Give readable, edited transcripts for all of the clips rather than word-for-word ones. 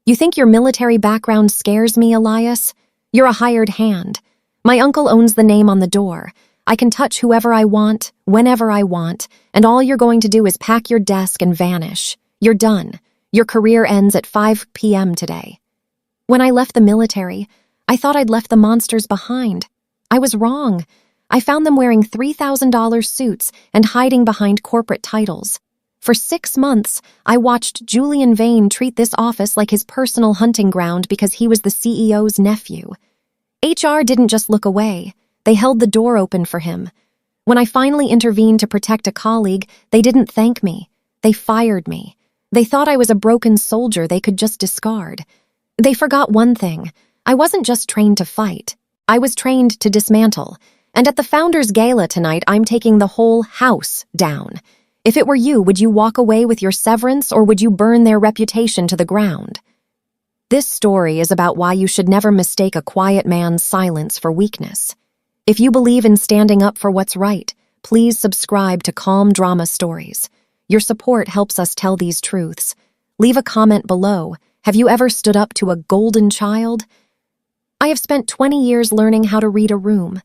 You think your military background scares me, Elias? You're a hired hand. My uncle owns the name on the door. I can touch whoever I want, whenever I want, and all you're going to do is pack your desk and vanish. You're done. Your career ends at 5 p.m. today. When I left the military, I thought I'd left the monsters behind. I was wrong. I found them wearing $3,000 suits and hiding behind corporate titles. For 6 months, I watched Julian Vane treat this office like his personal hunting ground because he was the CEO's nephew. HR didn't just look away. They held the door open for him. When I finally intervened to protect a colleague, they didn't thank me. They fired me. They thought I was a broken soldier they could just discard. They forgot one thing. I wasn't just trained to fight. I was trained to dismantle. And at the Founders Gala tonight, I'm taking the whole house down. If it were you, would you walk away with your severance or would you burn their reputation to the ground? This story is about why you should never mistake a quiet man's silence for weakness. If you believe in standing up for what's right, please subscribe to Calm Drama Stories. Your support helps us tell these truths. Leave a comment below. Have you ever stood up to a golden child? I have spent 20 years learning how to read a room.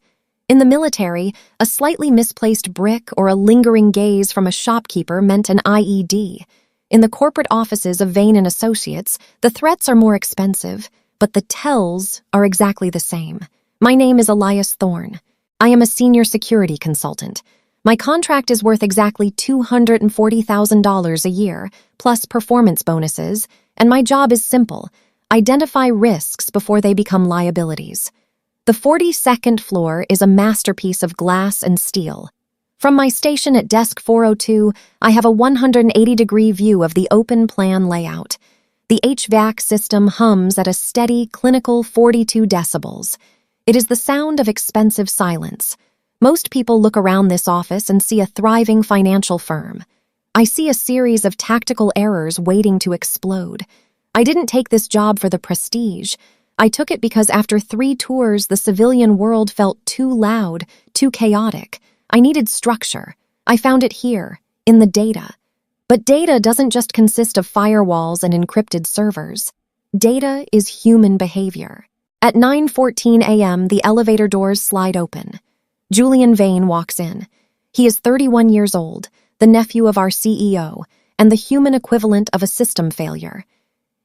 In the military, a slightly misplaced brick or a lingering gaze from a shopkeeper meant an IED. In the corporate offices of Vane & Associates, the threats are more expensive, but the tells are exactly the same. My name is Elias Thorne. I am a senior security consultant. My contract is worth exactly $240,000 a year, plus performance bonuses, and my job is simple: identify risks before they become liabilities. The 42nd floor is a masterpiece of glass and steel. From my station at Desk 402, I have a 180-degree view of the open plan layout. The HVAC system hums at a steady, clinical 42 decibels. It is the sound of expensive silence. Most people look around this office and see a thriving financial firm. I see a series of tactical errors waiting to explode. I didn't take this job for the prestige. I took it because after 3 tours, the civilian world felt too loud, too chaotic. I needed structure. I found it here, in the data. But data doesn't just consist of firewalls and encrypted servers. Data is human behavior. At 9:14 a.m., the elevator doors slide open. Julian Vane walks in. He is 31 years old, the nephew of our CEO, and the human equivalent of a system failure.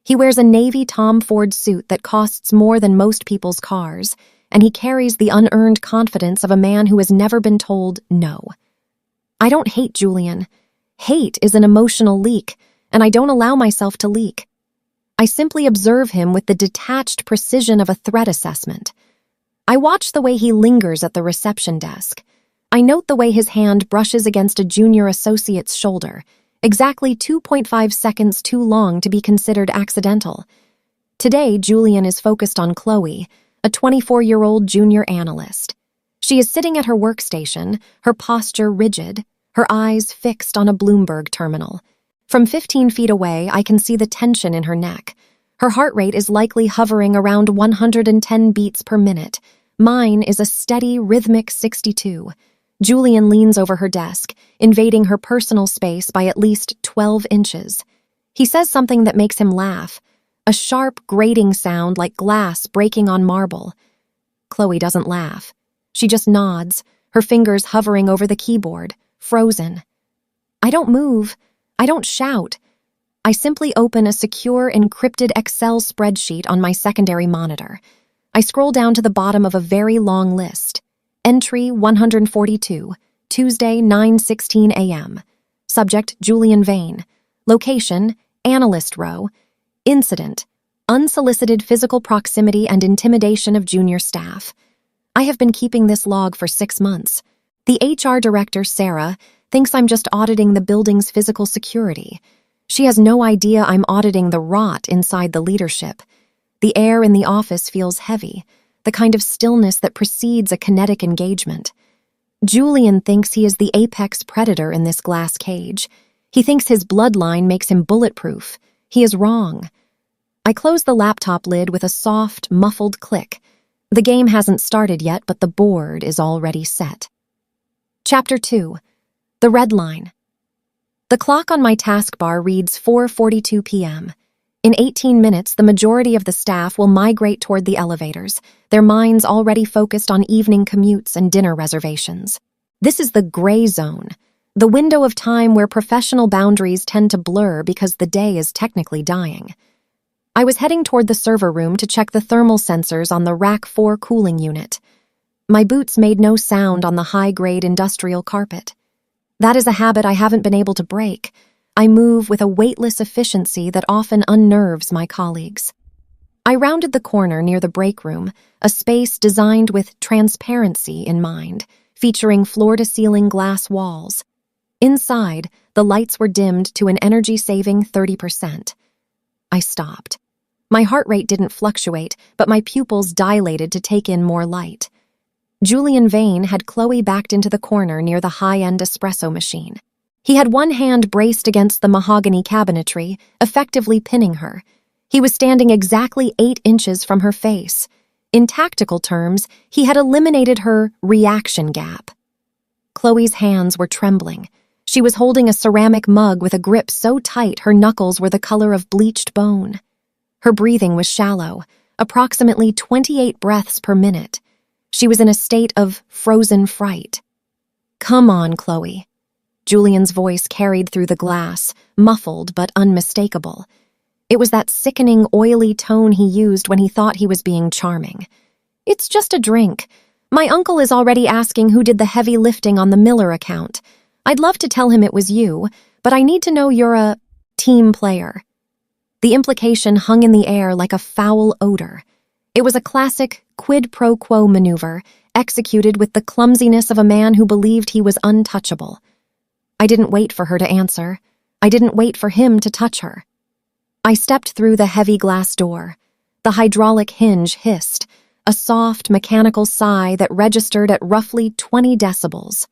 He wears a navy Tom Ford suit that costs more than most people's cars, and he carries the unearned confidence of a man who has never been told no. I don't hate Julian. Hate is an emotional leak, and I don't allow myself to leak. I simply observe him with the detached precision of a threat assessment. I watch the way he lingers at the reception desk. I note the way his hand brushes against a junior associate's shoulder, exactly 2.5 seconds too long to be considered accidental. Today, Julian is focused on Chloe, a 24-year-old junior analyst. She is sitting at her workstation, her posture rigid, her eyes fixed on a Bloomberg terminal. From 15 feet away, I can see the tension in her neck. Her heart rate is likely hovering around 110 beats per minute. Mine is a steady, rhythmic 62. Julian leans over her desk, invading her personal space by at least 12 inches. He says something that makes him laugh, a sharp, grating sound like glass breaking on marble. Chloe doesn't laugh. She just nods, her fingers hovering over the keyboard, frozen. I don't move. I don't shout. I simply open a secure, encrypted Excel spreadsheet on my secondary monitor. I scroll down to the bottom of a very long list. Entry 142, Tuesday, 9:16 a.m. Subject, Julian Vane. Location, Analyst Row. Incident, unsolicited physical proximity and intimidation of junior staff. I have been keeping this log for 6 months. The HR director, Sarah, thinks I'm just auditing the building's physical security. She has no idea I'm auditing the rot inside the leadership. The air in the office feels heavy, the kind of stillness that precedes a kinetic engagement. Julian thinks he is the apex predator in this glass cage. He thinks his bloodline makes him bulletproof. He is wrong. I close the laptop lid with a soft, muffled click. The game hasn't started yet, but the board is already set. Chapter 2. The Red Line. The clock on my taskbar reads 4:42 p.m. In 18 minutes, the majority of the staff will migrate toward the elevators, their minds already focused on evening commutes and dinner reservations. This is the gray zone, the window of time where professional boundaries tend to blur because the day is technically dying. I was heading toward the server room to check the thermal sensors on the Rack 4 cooling unit. My boots made no sound on the high-grade industrial carpet. That is a habit I haven't been able to break. I move with a weightless efficiency that often unnerves my colleagues. I rounded the corner near the break room, a space designed with transparency in mind, featuring floor-to-ceiling glass walls. Inside, the lights were dimmed to an energy-saving 30%. I stopped. My heart rate didn't fluctuate, but my pupils dilated to take in more light. Julian Vane had Chloe backed into the corner near the high-end espresso machine. He had one hand braced against the mahogany cabinetry, effectively pinning her. He was standing exactly 8 inches from her face. In tactical terms, he had eliminated her reaction gap. Chloe's hands were trembling. She was holding a ceramic mug with a grip so tight her knuckles were the color of bleached bone. Her breathing was shallow, approximately 28 breaths per minute. She was in a state of frozen fright. "Come on, Chloe." Julian's voice carried through the glass, muffled but unmistakable. It was that sickening, oily tone he used when he thought he was being charming. "It's just a drink. My uncle is already asking who did the heavy lifting on the Miller account. I'd love to tell him it was you, but I need to know you're a team player." The implication hung in the air like a foul odor. It was a classic quid pro quo maneuver, executed with the clumsiness of a man who believed he was untouchable. I didn't wait for her to answer. I didn't wait for him to touch her. I stepped through the heavy glass door. The hydraulic hinge hissed, a soft, mechanical sigh that registered at roughly 20 decibels.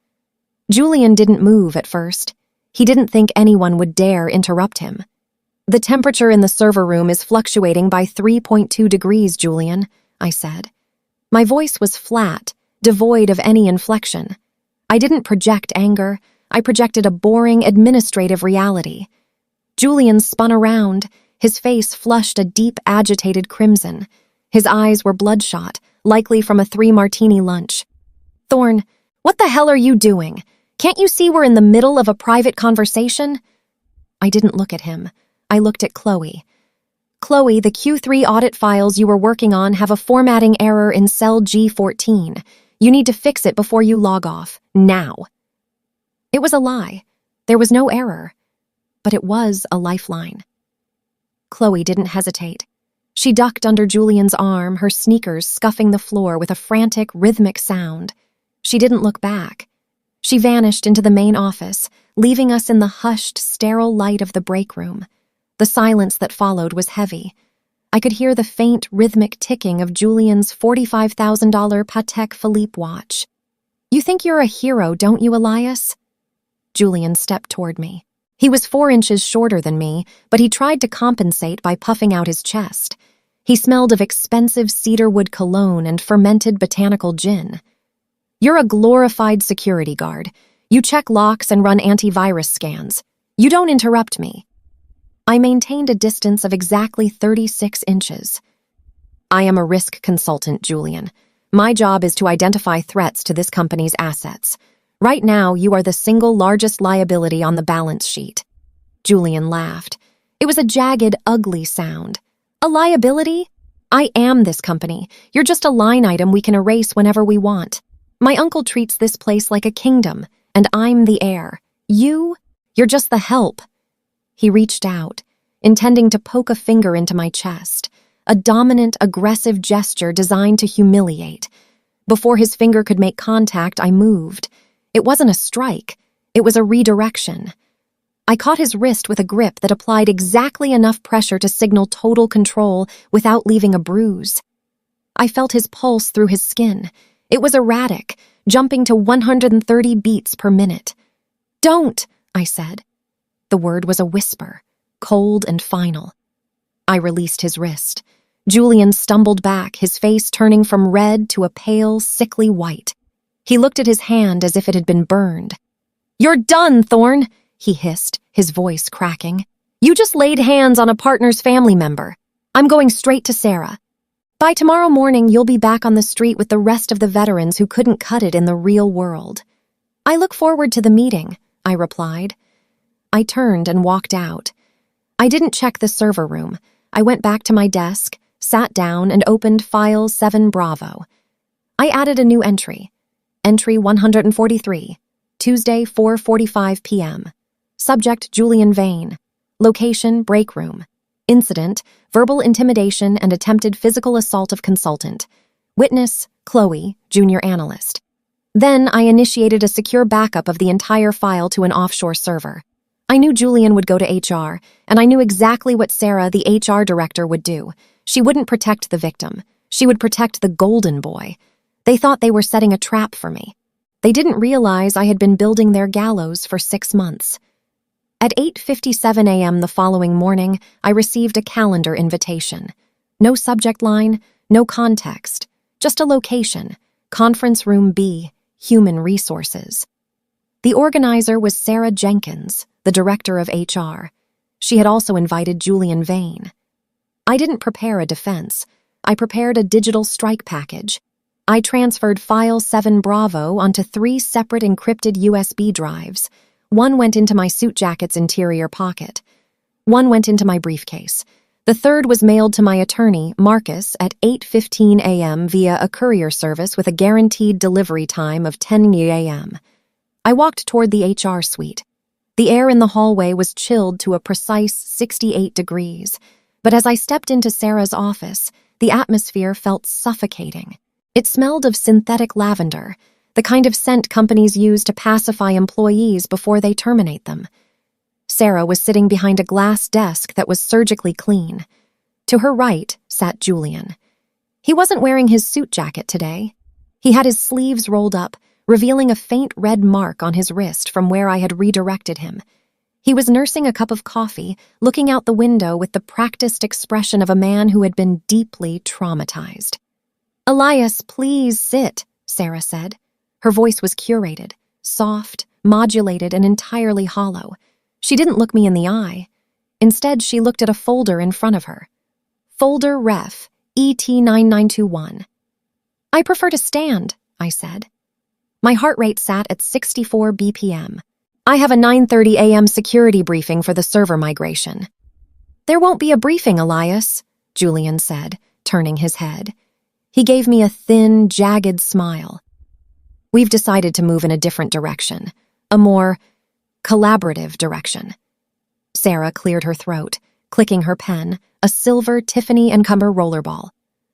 Julian didn't move at first. He didn't think anyone would dare interrupt him. "The temperature in the server room is fluctuating by 3.2 degrees, Julian," I said. My voice was flat, devoid of any inflection. I didn't project anger. I projected a boring administrative reality. Julian spun around. His face flushed a deep, agitated crimson. His eyes were bloodshot, likely from a 3-martini lunch. "Thorne, what the hell are you doing? Can't you see we're in the middle of a private conversation?" I didn't look at him. I looked at Chloe. "Chloe, the Q3 audit files you were working on have a formatting error in cell G14. You need to fix it before you log off. Now." It was a lie. There was no error. But it was a lifeline. Chloe didn't hesitate. She ducked under Julian's arm, her sneakers scuffing the floor with a frantic, rhythmic sound. She didn't look back. She vanished into the main office, leaving us in the hushed, sterile light of the break room. The silence that followed was heavy. I could hear the faint, rhythmic ticking of Julian's $45,000 Patek Philippe watch. "You think you're a hero, don't you, Elias?" Julian stepped toward me. He was 4 inches shorter than me, but he tried to compensate by puffing out his chest. He smelled of expensive cedarwood cologne and fermented botanical gin. "You're a glorified security guard. You check locks and run antivirus scans. You don't interrupt me." I maintained a distance of exactly 36 inches. "I am a risk consultant, Julian. My job is to identify threats to this company's assets. Right now, you are the single largest liability on the balance sheet." Julian laughed. It was a jagged, ugly sound. "A liability? I am this company. You're just a line item we can erase whenever we want. My uncle treats this place like a kingdom, and I'm the heir. You're just the help." He reached out, intending to poke a finger into my chest, a dominant, aggressive gesture designed to humiliate. Before his finger could make contact, I moved. It wasn't a strike. It was a redirection. I caught his wrist with a grip that applied exactly enough pressure to signal total control without leaving a bruise. I felt his pulse through his skin. It was erratic, jumping to 130 beats per minute. "Don't," I said. The word was a whisper, cold and final. I released his wrist. Julian stumbled back, his face turning from red to a pale, sickly white. He looked at his hand as if it had been burned. "You're done, Thorne," he hissed, his voice cracking. You just laid hands on a partner's family member. I'm going straight to Sarah. By tomorrow morning, you'll be back on the street with the rest of the veterans who couldn't cut it in the real world. I look forward to the meeting, I replied. I turned and walked out. I didn't check the server room. I went back to my desk, sat down, and opened File 7 Bravo. I added a new entry. Entry 143, Tuesday, 4:45 p.m. Subject, Julian Vane. Location, break room. Incident, verbal intimidation and attempted physical assault of consultant. Witness, Chloe, junior analyst. Then I initiated a secure backup of the entire file to an offshore server. I knew Julian would go to HR, and I knew exactly what Sarah, the HR director, would do. She wouldn't protect the victim. She would protect the golden boy. They thought they were setting a trap for me. They didn't realize I had been building their gallows for 6 months. At 8:57 a.m. the following morning, I received a calendar invitation. No subject line, no context, just a location, Conference Room B, Human Resources. The organizer was Sarah Jenkins, the director of HR. She had also invited Julian Vane. I didn't prepare a defense. I prepared a digital strike package. I transferred File 7 Bravo onto 3 separate encrypted USB drives. One went into my suit jacket's interior pocket. One went into my briefcase. The third was mailed to my attorney, Marcus, at 8:15 a.m. via a courier service with a guaranteed delivery time of 10 a.m. I walked toward the HR suite. The air in the hallway was chilled to a precise 68 degrees, but as I stepped into Sarah's office, the atmosphere felt suffocating. It smelled of synthetic lavender, the kind of scent companies use to pacify employees before they terminate them. Sarah was sitting behind a glass desk that was surgically clean. To her right sat Julian. He wasn't wearing his suit jacket today. He had his sleeves rolled up, revealing a faint red mark on his wrist from where I had redirected him. He was nursing a cup of coffee, looking out the window with the practiced expression of a man who had been deeply traumatized. "Elias, please sit," Sarah said. Her voice was curated, soft, modulated, and entirely hollow. She didn't look me in the eye. Instead, she looked at a folder in front of her. Folder Ref, ET9921. "I prefer to stand," I said. My heart rate sat at 64 BPM. "I have a 9:30 a.m. security briefing for the server migration." "There won't be a briefing, Elias," Julian said, turning his head. He gave me a thin, jagged smile. "We've decided to move in a different direction, a more collaborative direction." Sarah cleared her throat, clicking her pen, a silver Tiffany & Cumber rollerball.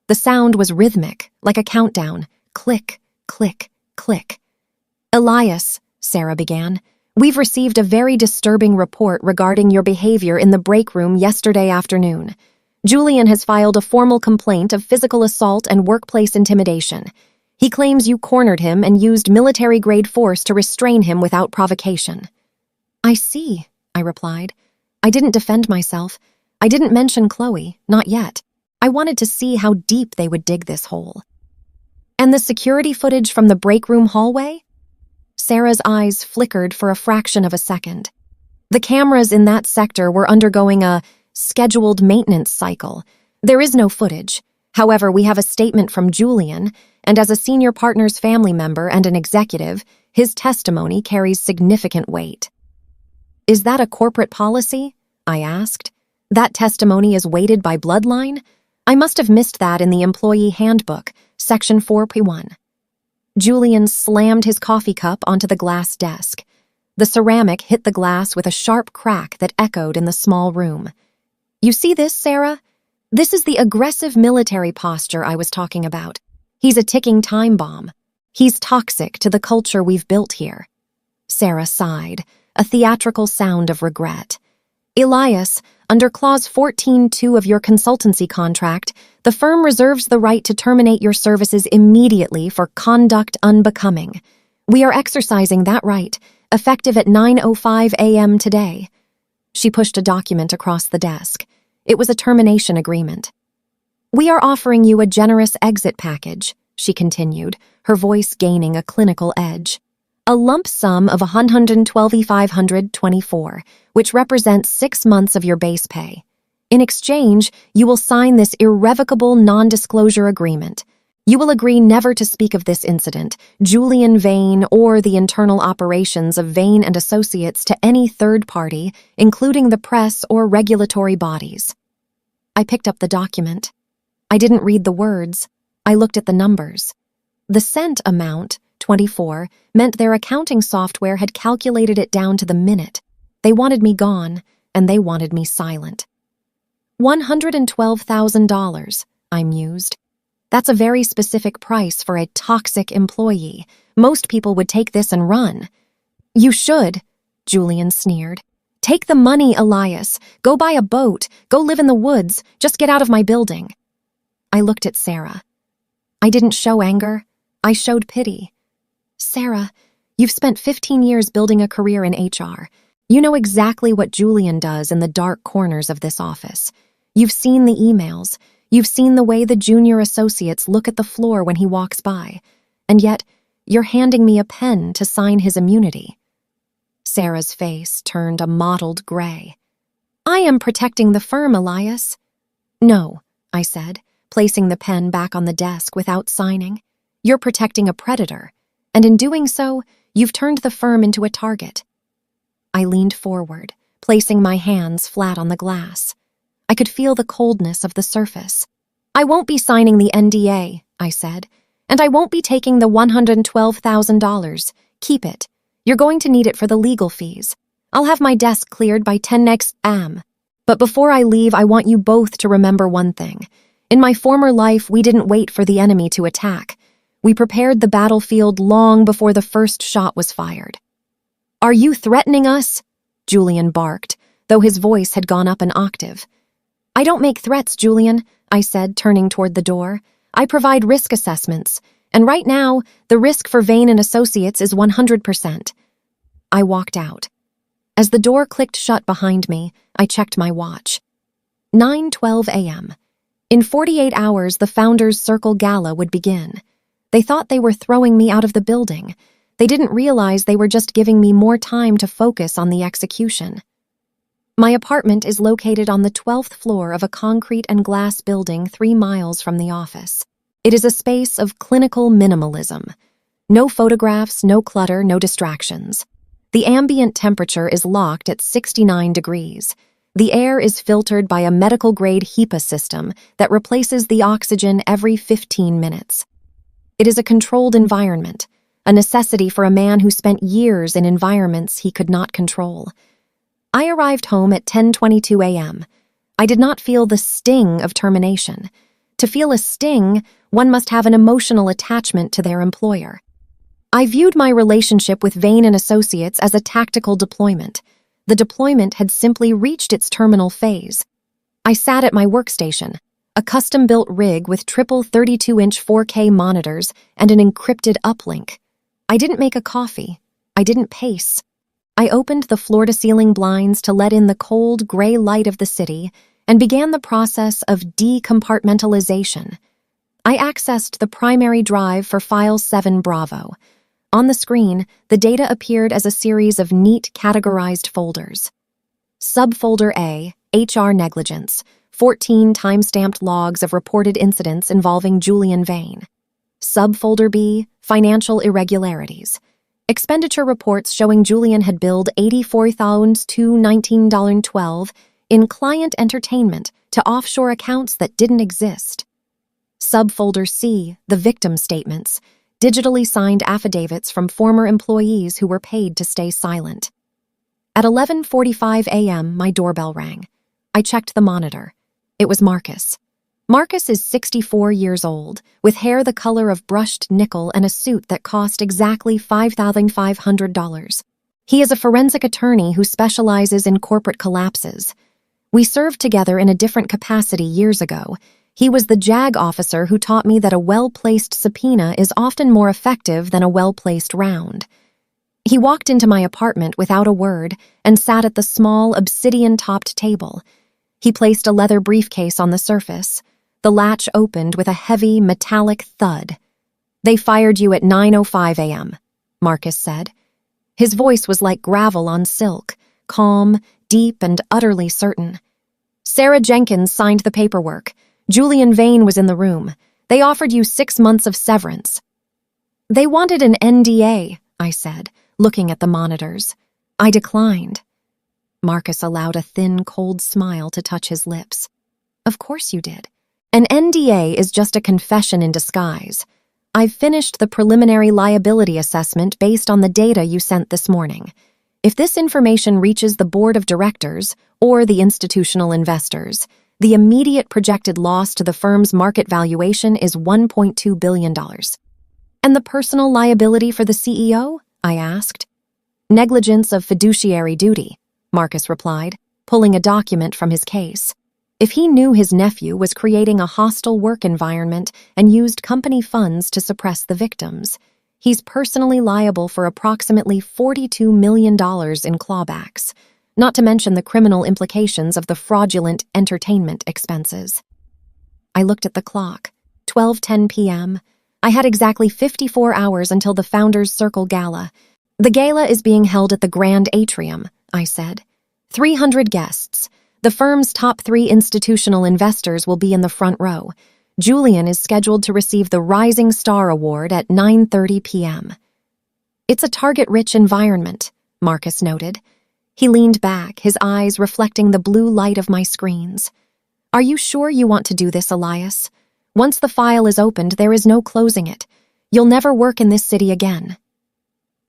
The sound was rhythmic, like a countdown. Click, click, click. "Elias," Sarah began, "we've received a very disturbing report regarding your behavior in the break room yesterday afternoon. Julian has filed a formal complaint of physical assault and workplace intimidation. He claims you cornered him and used military-grade force to restrain him without provocation." "I see," I replied. "I didn't defend myself. I didn't mention Chloe, not yet. I wanted to see how deep they would dig this hole." "And the security footage from the break room hallway?" Sarah's eyes flickered for a fraction of a second. "The cameras in that sector were undergoing a scheduled maintenance cycle. There is no footage. However, we have a statement from Julian, and as a senior partner's family member and an executive, his testimony carries significant weight." "Is that a corporate policy?" I asked. "That testimony is weighted by bloodline? I must have missed that in the employee handbook, section 4P1. Julian slammed his coffee cup onto the glass desk. The ceramic hit the glass with a sharp crack that echoed in the small room. "You see this, Sarah? This is the aggressive military posture I was talking about. He's a ticking time bomb. He's toxic to the culture we've built here." Sarah sighed, a theatrical sound of regret. "Elias, under Clause 14.2 of your consultancy contract, the firm reserves the right to terminate your services immediately for conduct unbecoming. We are exercising that right, effective at 9:05 a.m. today." She pushed a document across the desk. It was a termination agreement. "We are offering you a generous exit package," she continued, her voice gaining a clinical edge. A lump sum of $112,524, which represents 6 months of your base pay. In exchange, you will sign this irrevocable non-disclosure agreement. You will agree never to speak of this incident, Julian Vane, or the internal operations of Vane and Associates to any third party, including the press or regulatory bodies. I picked up the document. I didn't read the words. I looked at the numbers. The cent amount, 24, meant their accounting software had calculated it down to the minute. They wanted me gone, and they wanted me silent. $112,000, I mused. That's a very specific price for a toxic employee. Most people would take this and run. You should, Julian sneered. Take the money, Elias. Go buy a boat. Go live in the woods. Just get out of my building. I looked at Sarah. I didn't show anger. I showed pity. Sarah, you've spent 15 years building a career in HR. You know exactly what Julian does in the dark corners of this office. You've seen the emails. You've seen the way the junior associates look at the floor when he walks by. And yet, you're handing me a pen to sign his immunity. Sarah's face turned a mottled gray. I am protecting the firm, Elias. No, I said, placing the pen back on the desk without signing. You're protecting a predator, and in doing so, you've turned the firm into a target. I leaned forward, placing my hands flat on the glass. I could feel the coldness of the surface. I won't be signing the NDA, I said, and I won't be taking the $112,000. Keep it. You're going to need it for the legal fees. I'll have my desk cleared by 10 next am. But before I leave, I want you both to remember one thing. In my former life, we didn't wait for the enemy to attack. We prepared the battlefield long before the first shot was fired. Are you threatening us? Julian barked, though his voice had gone up an octave. I don't make threats, Julian, I said, turning toward the door. I provide risk assessments, and right now, the risk for Vane and Associates is 100%. I walked out. As the door clicked shut behind me, I checked my watch. 9:12 a.m. In 48 hours, the Founders Circle Gala would begin. They thought they were throwing me out of the building. They didn't realize they were just giving me more time to focus on the execution. My apartment is located on the 12th floor of a concrete and glass building 3 miles from the office. It is a space of clinical minimalism. No photographs, no clutter, no distractions. The ambient temperature is locked at 69 degrees. The air is filtered by a medical-grade HEPA system that replaces the oxygen every 15 minutes. It is a controlled environment, a necessity for a man who spent years in environments he could not control. I arrived home at 10:22 a.m. I did not feel the sting of termination. To feel a sting, one must have an emotional attachment to their employer. I viewed my relationship with Vane and Associates as a tactical deployment. The deployment had simply reached its terminal phase. I sat at my workstation, a custom-built rig with triple 32-inch 4K monitors and an encrypted uplink. I didn't make a coffee. I didn't pace. I opened the floor-to-ceiling blinds to let in the cold, gray light of the city and began the process of decompartmentalization. I accessed the primary drive for File 7 Bravo. On the screen, the data appeared as a series of neat categorized folders. Subfolder A, HR negligence, 14 time-stamped logs of reported incidents involving Julian Vane. Subfolder B, financial irregularities. Expenditure reports showing Julian had billed $84,219.12 in client entertainment to offshore accounts that didn't exist. Subfolder C, the victim statements, digitally signed affidavits from former employees who were paid to stay silent. At 11:45 a.m., my doorbell rang. I checked the monitor. It was Marcus. Marcus is 64 years old, with hair the color of brushed nickel and a suit that cost exactly $5,500. He is a forensic attorney who specializes in corporate collapses. We served together in a different capacity years ago. He was the JAG officer who taught me that a well-placed subpoena is often more effective than a well-placed round. He walked into my apartment without a word and sat at the small, obsidian-topped table. He placed a leather briefcase on the surface. The latch opened with a heavy, metallic thud. They fired you at 9:05 a.m. Marcus said. His voice was like gravel on silk, calm, deep, and utterly certain. Sarah Jenkins signed the paperwork. Julian Vane was in the room. They offered you 6 months of severance. They wanted an NDA, I said, looking at the monitors. I declined. Marcus allowed a thin, cold smile to touch his lips. Of course you did. An NDA is just a confession in disguise. I've finished the preliminary liability assessment based on the data you sent this morning. If this information reaches the board of directors or the institutional investors, the immediate projected loss to the firm's market valuation is $1.2 billion. And the personal liability for the CEO? I asked. Negligence of fiduciary duty, Marcus replied, pulling a document from his case. If he knew his nephew was creating a hostile work environment and used company funds to suppress the victims, he's personally liable for approximately $42 million in clawbacks, not to mention the criminal implications of the fraudulent entertainment expenses. I looked at the clock. 12:10 p.m. I had exactly 54 hours until the Founders Circle Gala. The gala is being held at the Grand Atrium, I said. 300 guests. The firm's top 3 institutional investors will be in the front row. Julian is scheduled to receive the Rising Star Award at 9:30 p.m. It's a target-rich environment, Marcus noted. He leaned back, his eyes reflecting the blue light of my screens. Are you sure you want to do this, Elias? Once the file is opened, there is no closing it. You'll never work in this city again.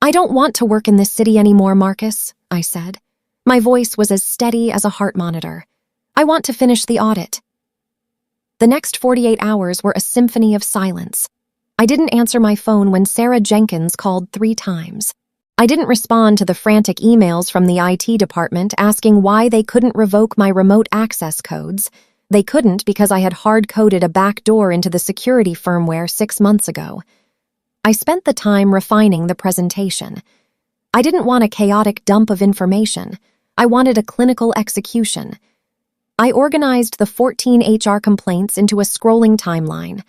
I don't want to work in this city anymore, Marcus, I said. My voice was as steady as a heart monitor. I want to finish the audit. The next 48 hours were a symphony of silence. I didn't answer my phone when Sarah Jenkins called 3 times. I didn't respond to the frantic emails from the IT department asking why they couldn't revoke my remote access codes. They couldn't because I had hard-coded a backdoor into the security firmware 6 months ago. I spent the time refining the presentation. I didn't want a chaotic dump of information. I wanted a clinical execution. I organized the 14 HR complaints into a scrolling timeline.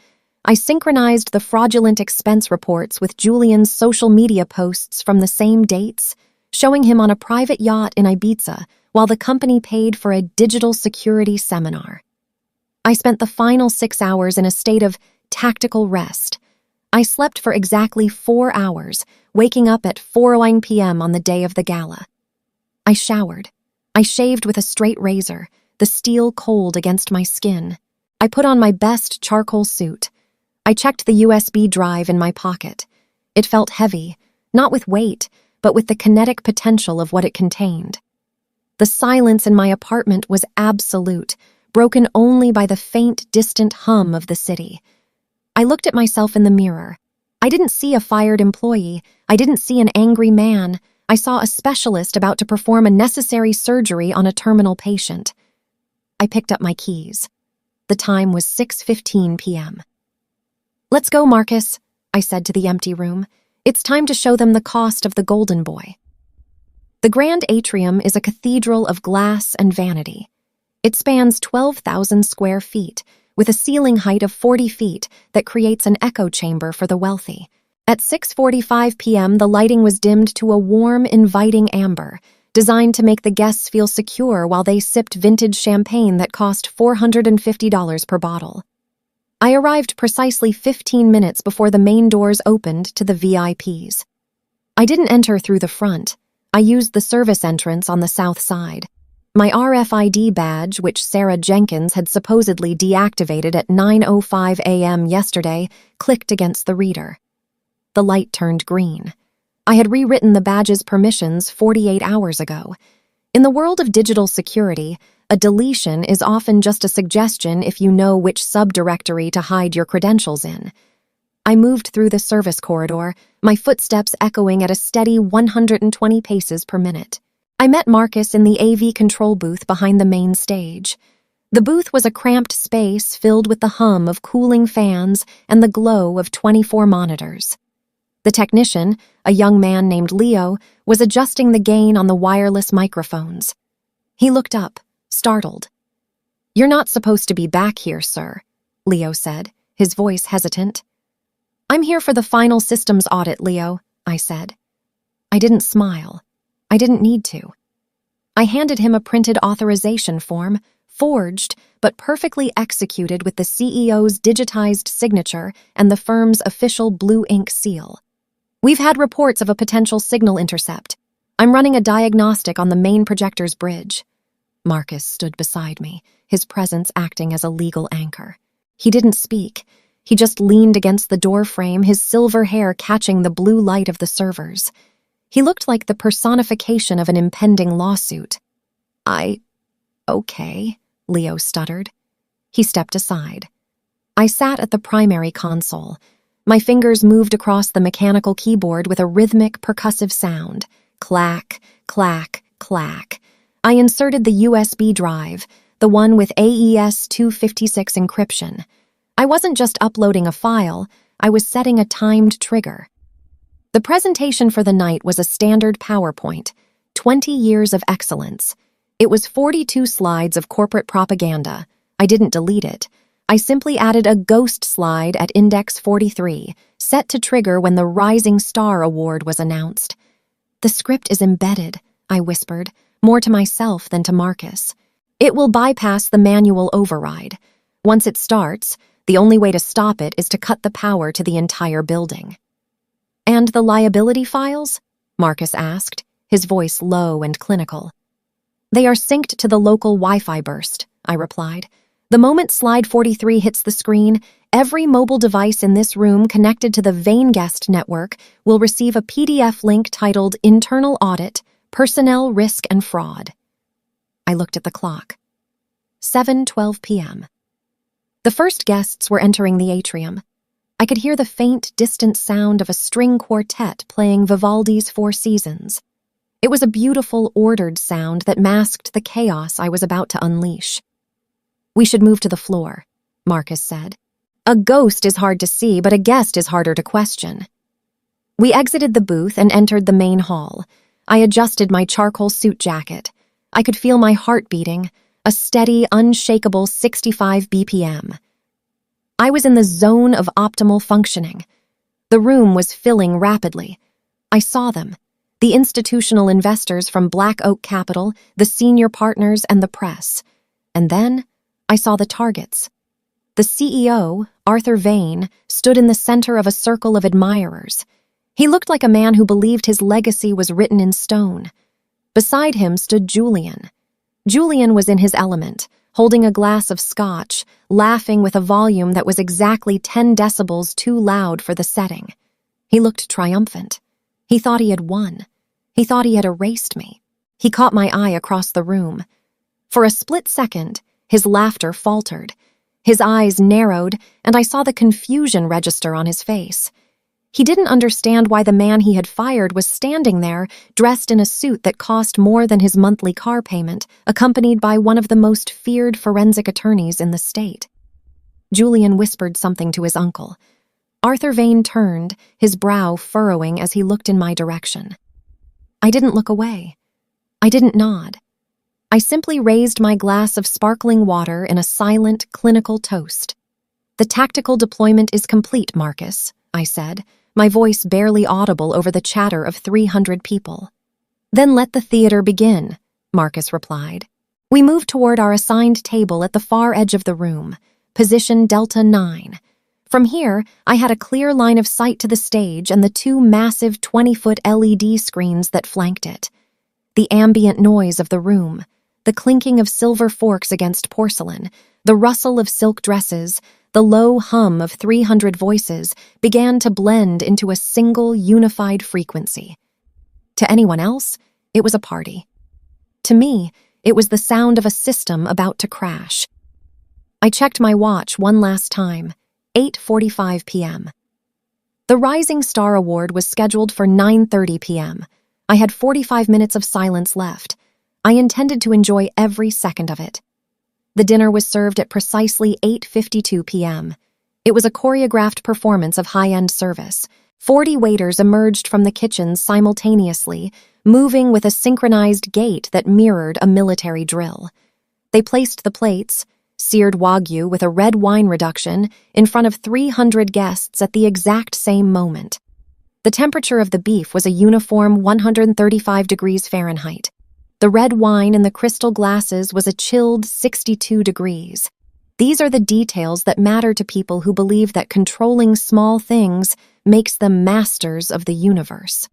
I synchronized the fraudulent expense reports with Julian's social media posts from the same dates, showing him on a private yacht in Ibiza while the company paid for a digital security seminar. I spent the final 6 hours in a state of tactical rest. I slept for exactly 4 hours, waking up at 4:00 p.m. on the day of the gala. I showered. I shaved with a straight razor, the steel cold against my skin. I put on my best charcoal suit. I checked the USB drive in my pocket. It felt heavy, not with weight, but with the kinetic potential of what it contained. The silence in my apartment was absolute, broken only by the faint, distant hum of the city. I looked at myself in the mirror. I didn't see a fired employee. I didn't see an angry man. I saw a specialist about to perform a necessary surgery on a terminal patient. I picked up my keys. The time was 6:15 p.m. Let's go, Marcus, I said to the empty room. It's time to show them the cost of the Golden Boy. The Grand Atrium is a cathedral of glass and vanity. It spans 12,000 square feet, with a ceiling height of 40 feet that creates an echo chamber for the wealthy. At 6:45 p.m., the lighting was dimmed to a warm, inviting amber, designed to make the guests feel secure while they sipped vintage champagne that cost $450 per bottle. I arrived precisely 15 minutes before the main doors opened to the VIPs. I didn't enter through the front. I used the service entrance on the south side. My RFID badge, which Sarah Jenkins had supposedly deactivated at 9:05 a.m. yesterday, clicked against the reader. The light turned green. I had rewritten the badge's permissions 48 hours ago. In the world of digital security, a deletion is often just a suggestion if you know which subdirectory to hide your credentials in. I moved through the service corridor, my footsteps echoing at a steady 120 paces per minute. I met Marcus in the AV control booth behind the main stage. The booth was a cramped space filled with the hum of cooling fans and the glow of 24 monitors. The technician, a young man named Leo, was adjusting the gain on the wireless microphones. He looked up, startled. "You're not supposed to be back here, sir," Leo said, his voice hesitant. "I'm here for the final systems audit, Leo," I said. I didn't smile. I didn't need to. I handed him a printed authorization form, forged but perfectly executed with the CEO's digitized signature and the firm's official blue ink seal. We've had reports of a potential signal intercept. I'm running a diagnostic on the main projector's bridge. Marcus stood beside me, his presence acting as a legal anchor. He didn't speak. He just leaned against the doorframe, his silver hair catching the blue light of the servers. He looked like the personification of an impending lawsuit. Okay, Leo stuttered. He stepped aside. I sat at the primary console. My fingers moved across the mechanical keyboard with a rhythmic, percussive sound. Clack, clack, clack. I inserted the USB drive, the one with AES 256 encryption. I wasn't just uploading a file, I was setting a timed trigger. The presentation for the night was a standard PowerPoint, 20 years of excellence. It was 42 slides of corporate propaganda. I didn't delete it. I simply added a ghost slide at index 43, set to trigger when the Rising Star Award was announced. The script is embedded, I whispered, more to myself than to Marcus. It will bypass the manual override. Once it starts, the only way to stop it is to cut the power to the entire building. And the liability files? Marcus asked, his voice low and clinical. They are synced to the local Wi-Fi burst, I replied. The moment slide 43 hits the screen, every mobile device in this room connected to the Vainguest network will receive a PDF link titled Internal Audit, Personnel Risk and Fraud. I looked at the clock. 7:12 p.m. The first guests were entering the atrium. I could hear the faint, distant sound of a string quartet playing Vivaldi's Four Seasons. It was a beautiful, ordered sound that masked the chaos I was about to unleash. We should move to the floor, Marcus said. A ghost is hard to see, but a guest is harder to question. We exited the booth and entered the main hall. I adjusted my charcoal suit jacket. I could feel my heart beating, a steady, unshakable 65 BPM. I was in the zone of optimal functioning. The room was filling rapidly. I saw them, the institutional investors from Black Oak Capital, the senior partners, and the press. And then I saw the targets. The CEO, Arthur Vane, stood in the center of a circle of admirers. He looked like a man who believed his legacy was written in stone. Beside him stood Julian. Julian was in his element, holding a glass of scotch, laughing with a volume that was exactly 10 decibels too loud for the setting. He looked triumphant. He thought he had won. He thought he had erased me. He caught my eye across the room. For a split second, his laughter faltered. His eyes narrowed, and I saw the confusion register on his face. He didn't understand why the man he had fired was standing there, dressed in a suit that cost more than his monthly car payment, accompanied by one of the most feared forensic attorneys in the state. Julian whispered something to his uncle. Arthur Vane turned, his brow furrowing as he looked in my direction. I didn't look away. I didn't nod. I simply raised my glass of sparkling water in a silent, clinical toast. The tactical deployment is complete, Marcus, I said, my voice barely audible over the chatter of 300 people. Then let the theater begin, Marcus replied. We moved toward our assigned table at the far edge of the room, position Delta 9. From here, I had a clear line of sight to the stage and the two massive 20-foot LED screens that flanked it. The ambient noise of the room, the clinking of silver forks against porcelain, the rustle of silk dresses, the low hum of 300 voices began to blend into a single, unified frequency. To anyone else, it was a party. To me, it was the sound of a system about to crash. I checked my watch one last time, 8:45 p.m. The Rising Star Award was scheduled for 9:30 p.m. I had 45 minutes of silence left. I intended to enjoy every second of it. The dinner was served at precisely 8:52 p.m. It was a choreographed performance of high-end service. 40 waiters emerged from the kitchens simultaneously, moving with a synchronized gait that mirrored a military drill. They placed the plates, seared Wagyu with a red wine reduction, in front of 300 guests at the exact same moment. The temperature of the beef was a uniform 135 degrees Fahrenheit. The red wine in the crystal glasses was a chilled 62 degrees. These are the details that matter to people who believe that controlling small things makes them masters of the universe.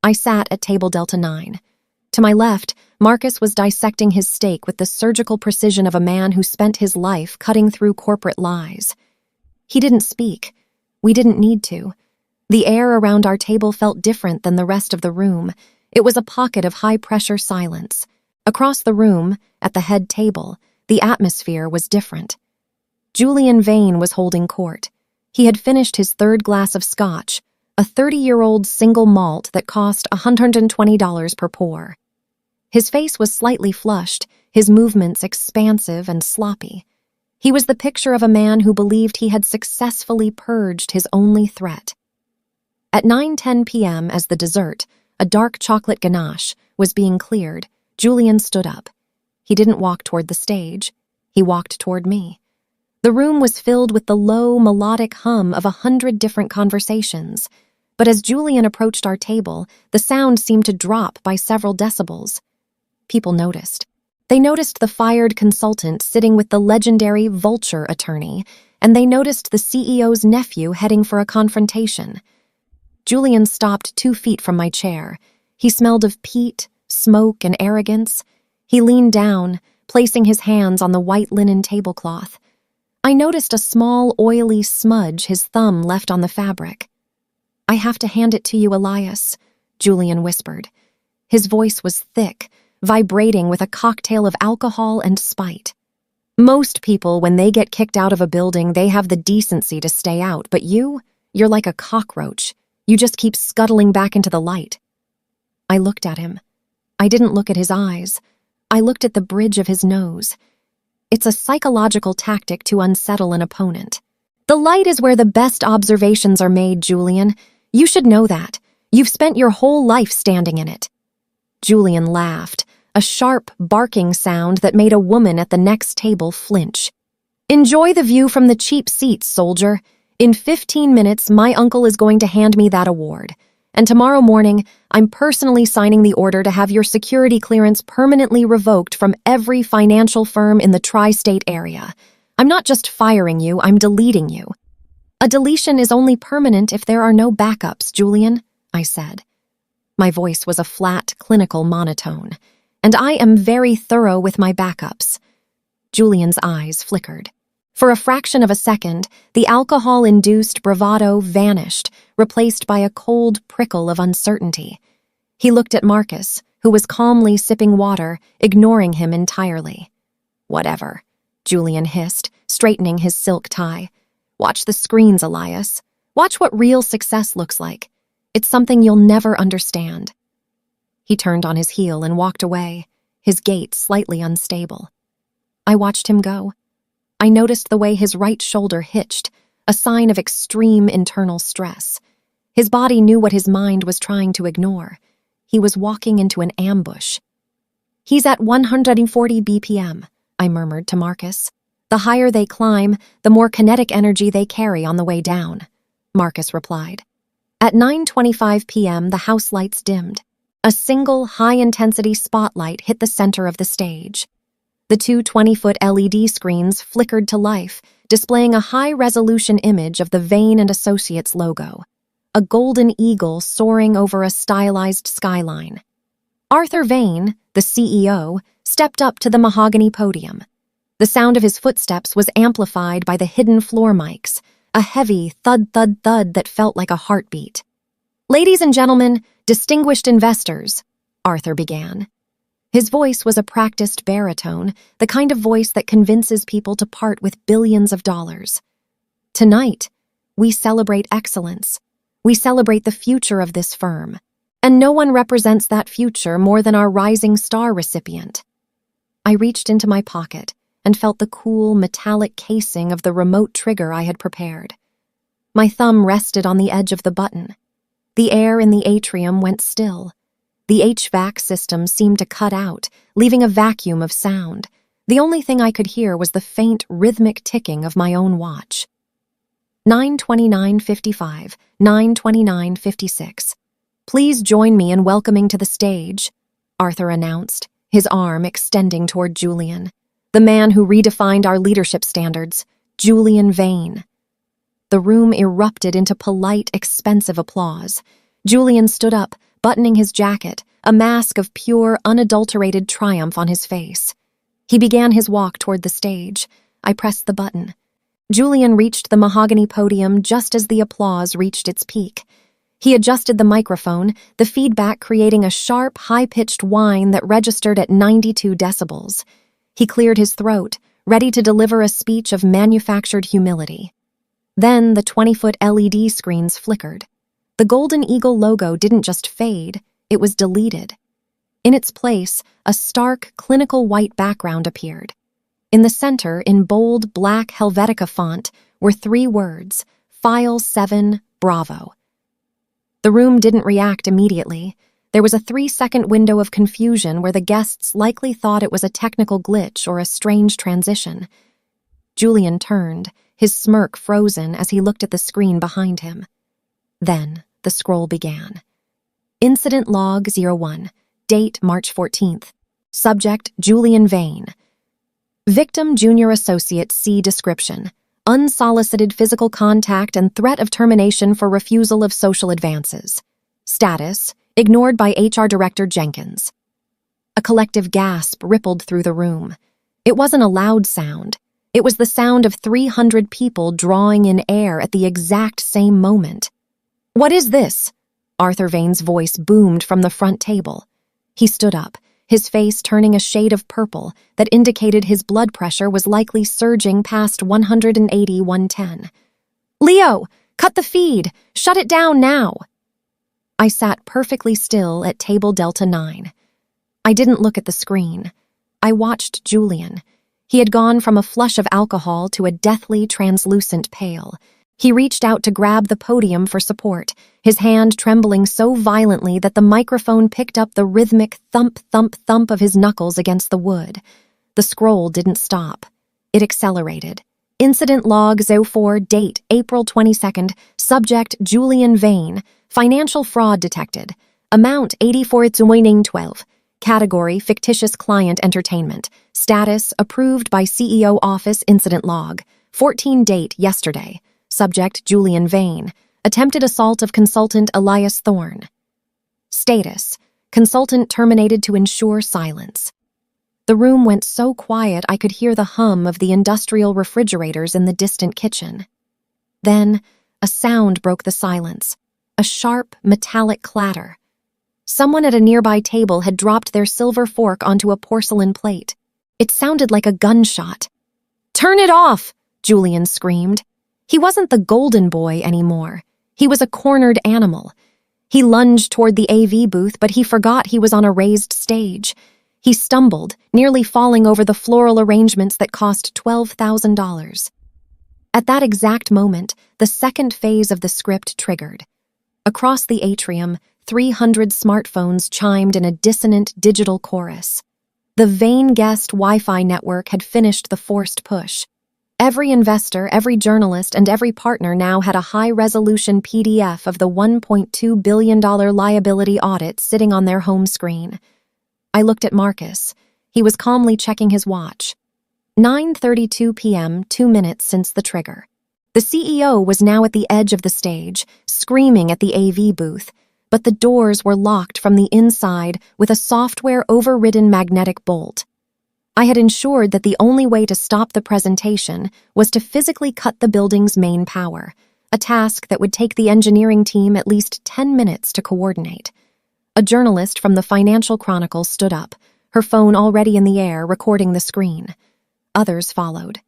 I sat at table Delta 9. To my left, Marcus was dissecting his steak with the surgical precision of a man who spent his life cutting through corporate lies. He didn't speak. We didn't need to. The air around our table felt different than the rest of the room. It was a pocket of high-pressure silence. Across the room, at the head table, the atmosphere was different. Julian Vane was holding court. He had finished his third glass of scotch, a 30-year-old single malt that cost $120 per pour. His face was slightly flushed, his movements expansive and sloppy. He was the picture of a man who believed he had successfully purged his only threat. At 9:10 p.m., as the dessert, a dark chocolate ganache, was being cleared, Julian stood up. He didn't walk toward the stage. He walked toward me. The room was filled with the low, melodic hum of 100 different conversations. But as Julian approached our table, the sound seemed to drop by several decibels. People noticed. They noticed the fired consultant sitting with the legendary vulture attorney, and they noticed the CEO's nephew heading for a confrontation. Julian stopped 2 feet from my chair. He smelled of peat, smoke, and arrogance. He leaned down, placing his hands on the white linen tablecloth. I noticed a small, oily smudge his thumb left on the fabric. "I have to hand it to you, Elias," Julian whispered. His voice was thick, vibrating with a cocktail of alcohol and spite. "Most people, when they get kicked out of a building, they have the decency to stay out, but you're like a cockroach. You just keep scuttling back into the light." I looked at him. I didn't look at his eyes. I looked at the bridge of his nose. It's a psychological tactic to unsettle an opponent. The light is where the best observations are made, Julian. You should know that. You've spent your whole life standing in it. Julian laughed, a sharp, barking sound that made a woman at the next table flinch. "Enjoy the view from the cheap seats, soldier. In 15 minutes, my uncle is going to hand me that award. And tomorrow morning, I'm personally signing the order to have your security clearance permanently revoked from every financial firm in the tri-state area. I'm not just firing you, I'm deleting you." "A deletion is only permanent if there are no backups, Julian," I said. My voice was a flat, clinical monotone. "And I am very thorough with my backups." Julian's eyes flickered. For a fraction of a second, the alcohol-induced bravado vanished, replaced by a cold prickle of uncertainty. He looked at Marcus, who was calmly sipping water, ignoring him entirely. "Whatever," Julian hissed, straightening his silk tie. "Watch the screens, Elias. Watch what real success looks like. It's something you'll never understand." He turned on his heel and walked away, his gait slightly unstable. I watched him go. I noticed the way his right shoulder hitched, a sign of extreme internal stress. His body knew what his mind was trying to ignore. He was walking into an ambush. "He's at 140 BPM, I murmured to Marcus. "The higher they climb, the more kinetic energy they carry on the way down," Marcus replied. At 9:25 p.m., the house lights dimmed. A single high-intensity spotlight hit the center of the stage. The 2 20-foot LED screens flickered to life, displaying a high-resolution image of the Vane & Associates logo, a golden eagle soaring over a stylized skyline. Arthur Vane, the CEO, stepped up to the mahogany podium. The sound of his footsteps was amplified by the hidden floor mics, a heavy thud-thud-thud that felt like a heartbeat. "Ladies and gentlemen, distinguished investors," Arthur began. His voice was a practiced baritone, the kind of voice that convinces people to part with billions of dollars. "Tonight, we celebrate excellence. We celebrate the future of this firm. And no one represents that future more than our Rising Star recipient." I reached into my pocket and felt the cool, metallic casing of the remote trigger I had prepared. My thumb rested on the edge of the button. The air in the atrium went still. The HVAC system seemed to cut out, leaving a vacuum of sound. The only thing I could hear was the faint, rhythmic ticking of my own watch. 9:29:55, 9:29:56. Please join me in welcoming to the stage, Arthur announced, his arm extending toward Julian, the man who redefined our leadership standards, Julian Vane. The room erupted into polite, expensive applause. Julian stood up, buttoning his jacket, a mask of pure, unadulterated triumph on his face. He began his walk toward the stage. I pressed the button. Julian reached the mahogany podium just as the applause reached its peak. He adjusted the microphone, the feedback creating a sharp, high-pitched whine that registered at 92 decibels. He cleared his throat, ready to deliver a speech of manufactured humility. Then the 20-foot LED screens flickered. The Golden Eagle logo didn't just fade, it was deleted. In its place, a stark, clinical white background appeared. In the center, in bold, black Helvetica font, were 3 words, File 7, Bravo. The room didn't react immediately. There was a 3-second window of confusion where the guests likely thought it was a technical glitch or a strange transition. Julian turned, his smirk frozen as he looked at the screen behind him. Then, the scroll began. Incident Log 01, date March 14th. Subject Julian Vane. Victim Junior Associate C description. Unsolicited physical contact and threat of termination for refusal of social advances. Status, ignored by HR Director Jenkins. A collective gasp rippled through the room. It wasn't a loud sound. It was the sound of 300 people drawing in air at the exact same moment. "What is this?" Arthur Vane's voice boomed from the front table. He stood up, his face turning a shade of purple that indicated his blood pressure was likely surging past 180/110. "Leo, cut the feed! Shut it down now!" I sat perfectly still at table Delta 9. I didn't look at the screen. I watched Julian. He had gone from a flush of alcohol to a deathly translucent pale. He reached out to grab the podium for support, his hand trembling so violently that the microphone picked up the rhythmic thump, thump, thump of his knuckles against the wood. The scroll didn't stop. It accelerated. Incident Log 04, date April 22nd, subject Julian Vane, financial fraud detected, amount 84,12, category fictitious client entertainment, status approved by CEO office incident log, 14 date yesterday. Subject Julian Vane. Attempted assault of consultant Elias Thorne. Status. Consultant terminated to ensure silence. The room went so quiet I could hear the hum of the industrial refrigerators in the distant kitchen. Then, a sound broke the silence. A sharp, metallic clatter. Someone at a nearby table had dropped their silver fork onto a porcelain plate. It sounded like a gunshot. "Turn it off!" Julian screamed. He wasn't the golden boy anymore. He was a cornered animal. He lunged toward the AV booth, but he forgot he was on a raised stage. He stumbled, nearly falling over the floral arrangements that cost $12,000. At that exact moment, the second phase of the script triggered. Across the atrium, 300 smartphones chimed in a dissonant digital chorus. The Vane guest Wi-Fi network had finished the forced push. Every investor, every journalist, and every partner now had a high-resolution PDF of the $1.2 billion liability audit sitting on their home screen. I looked at Marcus. He was calmly checking his watch. 9:32 p.m., 2 minutes since the trigger. The CEO was now at the edge of the stage, screaming at the AV booth, but the doors were locked from the inside with a software-overridden magnetic bolt. I had ensured that the only way to stop the presentation was to physically cut the building's main power, a task that would take the engineering team at least 10 minutes to coordinate. A journalist from the Financial Chronicle stood up, her phone already in the air, recording the screen. Others followed.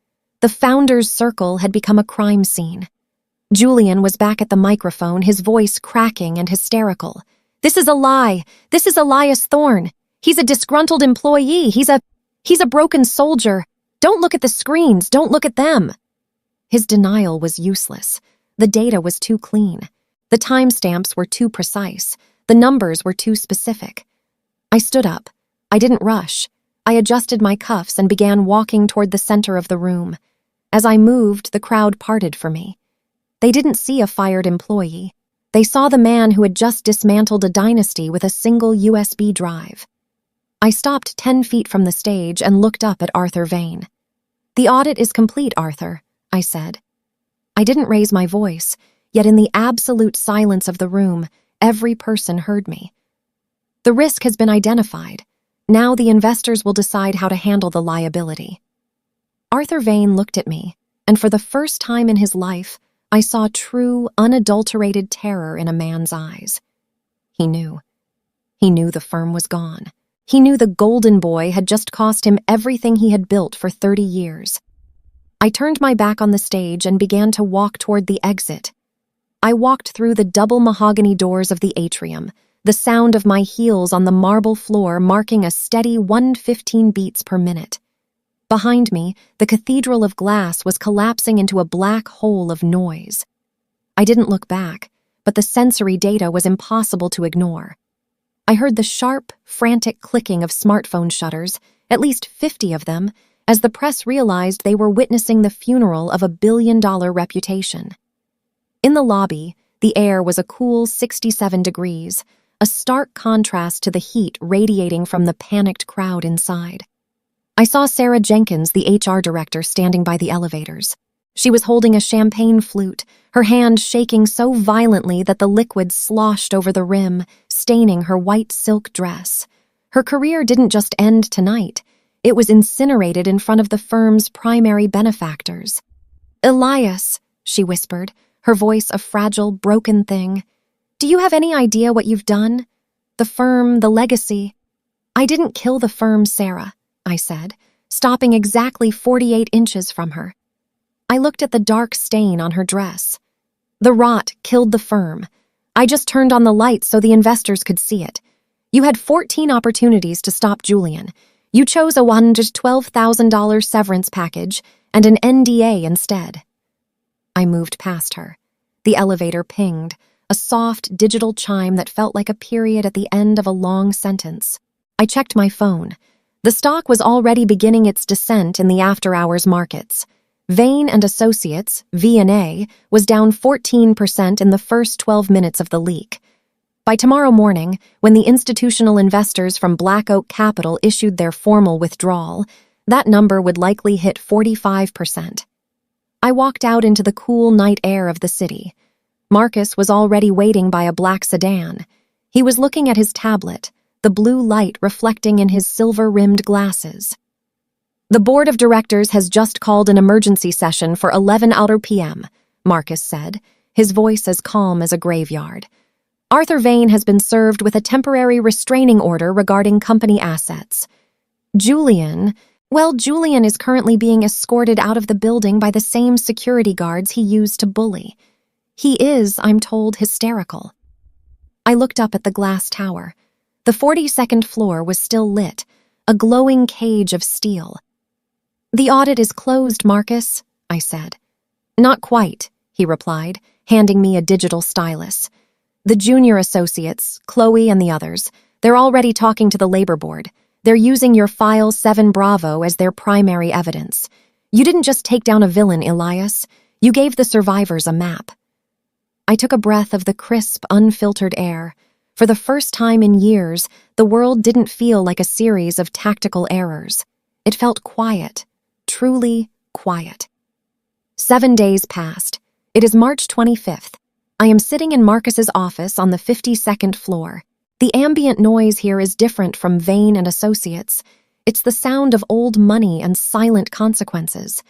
The founder's circle had become a crime scene. Julian was back at the microphone, his voice cracking and hysterical. "This is a lie! This is Elias Thorne! He's a disgruntled employee! He's a broken soldier! Don't look at the screens! Don't look at them!" His denial was useless. The data was too clean. The timestamps were too precise. The numbers were too specific. I stood up. I didn't rush. I adjusted my cuffs and began walking toward the center of the room. As I moved, the crowd parted for me. They didn't see a fired employee. They saw the man who had just dismantled a dynasty with a single USB drive. I stopped 10 feet from the stage and looked up at Arthur Vane. "The audit is complete, Arthur," I said. I didn't raise my voice, yet in the absolute silence of the room, every person heard me. "The risk has been identified. Now the investors will decide how to handle the liability." Arthur Vane looked at me, and for the first time in his life, I saw true, unadulterated terror in a man's eyes. He knew. He knew the firm was gone. He knew the golden boy had just cost him everything he had built for 30 years. I turned my back on the stage and began to walk toward the exit. I walked through the double mahogany doors of the atrium, the sound of my heels on the marble floor marking a steady 115 beats per minute. Behind me, the cathedral of glass was collapsing into a black hole of noise. I didn't look back, but the sensory data was impossible to ignore. I heard the sharp, frantic clicking of smartphone shutters, at least 50 of them, as the press realized they were witnessing the funeral of a billion-dollar reputation. In the lobby, the air was a cool 67 degrees, a stark contrast to the heat radiating from the panicked crowd inside. I saw Sarah Jenkins, the HR director, standing by the elevators. She was holding a champagne flute, her hand shaking so violently that the liquid sloshed over the rim, staining her white silk dress. Her career didn't just end tonight. It was incinerated in front of the firm's primary benefactors. "Elias," she whispered, her voice a fragile, broken thing. "Do you have any idea what you've done? The firm, the legacy." "I didn't kill the firm, Sarah," I said, stopping exactly 48 inches from her. I looked at the dark stain on her dress. "The rot killed the firm. I just turned on the lights so the investors could see it. You had 14 opportunities to stop Julian. You chose a $112,000 severance package and an NDA instead." I moved past her. The elevator pinged, a soft digital chime that felt like a period at the end of a long sentence. I checked my phone. The stock was already beginning its descent in the after-hours markets. Vane and Associates, V&A, was down 14% in the first 12 minutes of the leak. By tomorrow morning, when the institutional investors from Black Oak Capital issued their formal withdrawal, that number would likely hit 45%. I walked out into the cool night air of the city. Marcus was already waiting by a black sedan. He was looking at his tablet, the blue light reflecting in his silver-rimmed glasses. "The board of directors has just called an emergency session for 11 p.m., Marcus said, his voice as calm as a graveyard. "Arthur Vane has been served with a temporary restraining order regarding company assets. Julian is currently being escorted out of the building by the same security guards he used to bully. He is, I'm told, hysterical." I looked up at the glass tower. The 42nd floor was still lit, a glowing cage of steel. "The audit is closed, Marcus," I said. "Not quite," he replied, handing me a digital stylus. "The junior associates, Chloe and the others, they're already talking to the labor board. They're using your file 7 Bravo as their primary evidence. You didn't just take down a villain, Elias. You gave the survivors a map." I took a breath of the crisp, unfiltered air. For the first time in years, the world didn't feel like a series of tactical errors. It felt quiet. Truly quiet. 7 days passed. It is March 25th. I am sitting in Marcus's office on the 52nd floor. The ambient noise here is different from Vane and Associates. It's the sound of old money and silent consequences.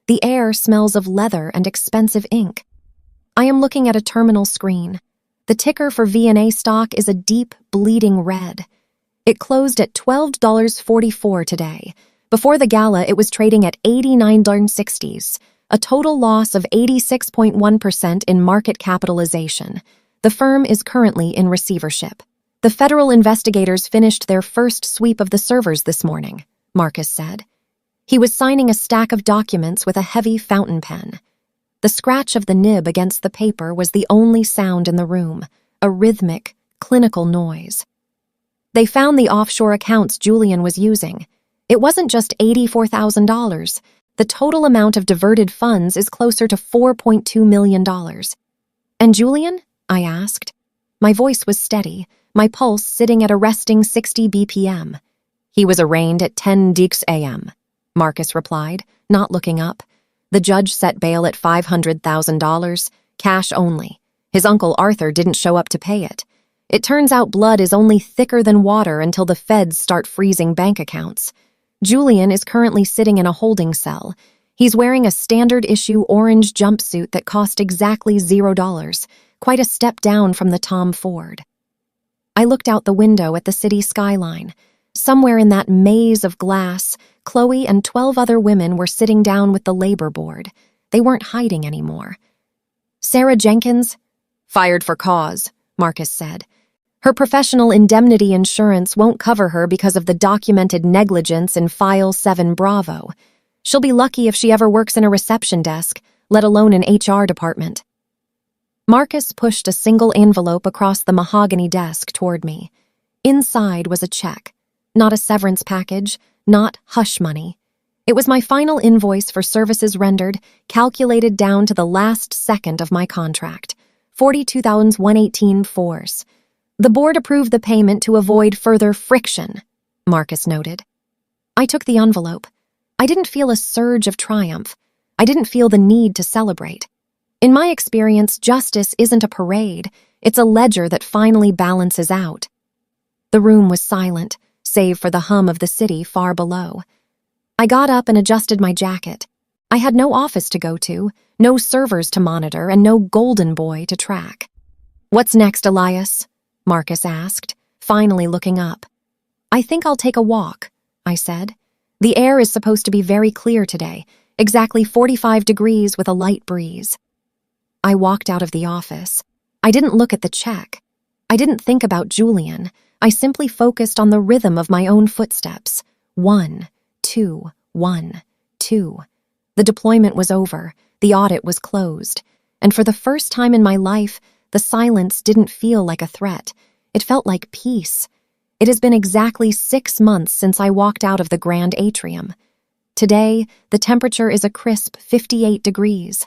The air smells of leather and expensive ink. I am looking at a terminal screen. The ticker for V&A stock is a deep, bleeding red. It closed at $12.44 today. Before the gala, it was trading at $89.60, a total loss of 86.1% in market capitalization. The firm is currently in receivership. "The federal investigators finished their first sweep of the servers this morning," Marcus said. He was signing a stack of documents with a heavy fountain pen. The scratch of the nib against the paper was the only sound in the room, a rhythmic, clinical noise. "They found the offshore accounts Julian was using. It wasn't just $84,000. The total amount of diverted funds is closer to $4.2 million. And Julian? I asked. My voice was steady, my pulse sitting at a resting 60 BPM. He was arraigned at 10:00 a.m., Marcus replied, not looking up. The judge set bail at $500,000, cash only. His uncle Arthur didn't show up to pay it. It turns out blood is only thicker than water until the feds start freezing bank accounts. Julian is currently sitting in a holding cell. He's wearing a standard-issue orange jumpsuit that cost exactly $0, quite a step down from the Tom Ford. I looked out the window at the city skyline. Somewhere in that maze of glass, Chloe and 12 other women were sitting down with the labor board. They weren't hiding anymore. Sarah Jenkins? Fired for cause, Marcus said. Her professional indemnity insurance won't cover her because of the documented negligence in File 7 Bravo. She'll be lucky if she ever works in a reception desk, let alone an HR department. Marcus pushed a single envelope across the mahogany desk toward me. Inside was a check. Not a severance package, not hush money. It was my final invoice for services rendered, calculated down to the last second of my contract. $42,118. The board approved the payment to avoid further friction, Marcus noted. I took the envelope. I didn't feel a surge of triumph. I didn't feel the need to celebrate. In my experience, justice isn't a parade. It's a ledger that finally balances out. The room was silent, save for the hum of the city far below. I got up and adjusted my jacket. I had no office to go to, no servers to monitor, and no golden boy to track. What's next, Elias? Marcus asked, finally looking up. I think I'll take a walk, I said. The air is supposed to be very clear today, exactly 45 degrees with a light breeze. I walked out of the office. I didn't look at the check. I didn't think about Julian. I simply focused on the rhythm of my own footsteps. 1, 2, 1, 2. The deployment was over. The audit was closed. And for the first time in my life, the silence didn't feel like a threat. It felt like peace. It has been exactly 6 months since I walked out of the grand atrium. Today, the temperature is a crisp 58 degrees.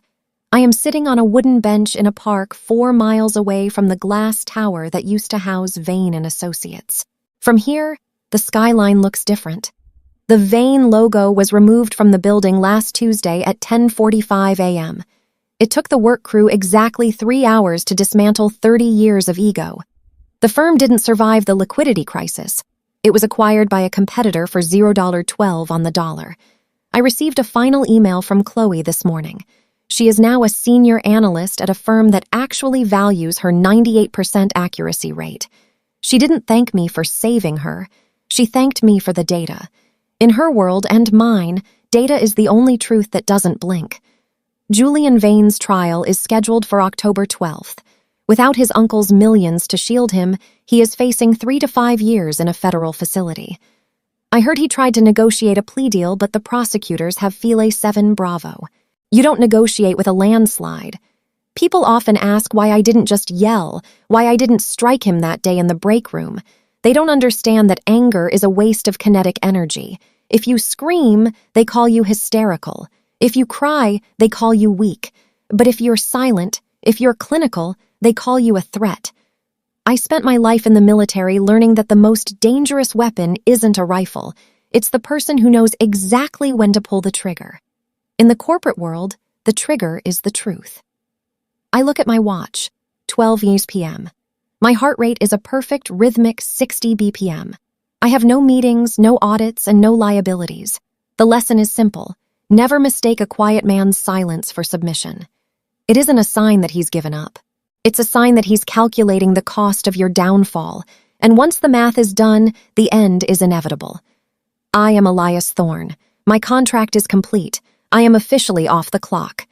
I am sitting on a wooden bench in a park 4 miles away from the glass tower that used to house Vane and Associates. From here, the skyline looks different. The Vane logo was removed from the building last Tuesday at 10:45 a.m. It took the work crew exactly 3 hours to dismantle 30 years of ego. The firm didn't survive the liquidity crisis. It was acquired by a competitor for $0.12 on the dollar. I received a final email from Chloe this morning. She is now a senior analyst at a firm that actually values her 98% accuracy rate. She didn't thank me for saving her. She thanked me for the data. In her world and mine, data is the only truth that doesn't blink. Julian Vane's trial is scheduled for October 12th. Without his uncle's millions to shield him, he is facing 3 to 5 years in a federal facility. I heard he tried to negotiate a plea deal, but the prosecutors have File 7 Bravo. You don't negotiate with a landslide. People often ask why I didn't just yell, why I didn't strike him that day in the break room. They don't understand that anger is a waste of kinetic energy. If you scream, they call you hysterical. If you cry, they call you weak. But if you're silent, if you're clinical, they call you a threat. I spent my life in the military learning that the most dangerous weapon isn't a rifle. It's the person who knows exactly when to pull the trigger. In the corporate world, the trigger is the truth. I look at my watch, 12 p.m. My heart rate is a perfect rhythmic 60 BPM. I have no meetings, no audits, and no liabilities. The lesson is simple. Never mistake a quiet man's silence for submission. It isn't a sign that he's given up. It's a sign that he's calculating the cost of your downfall, and once the math is done, the end is inevitable. I am Elias Thorne. My contract is complete. I am officially off the clock.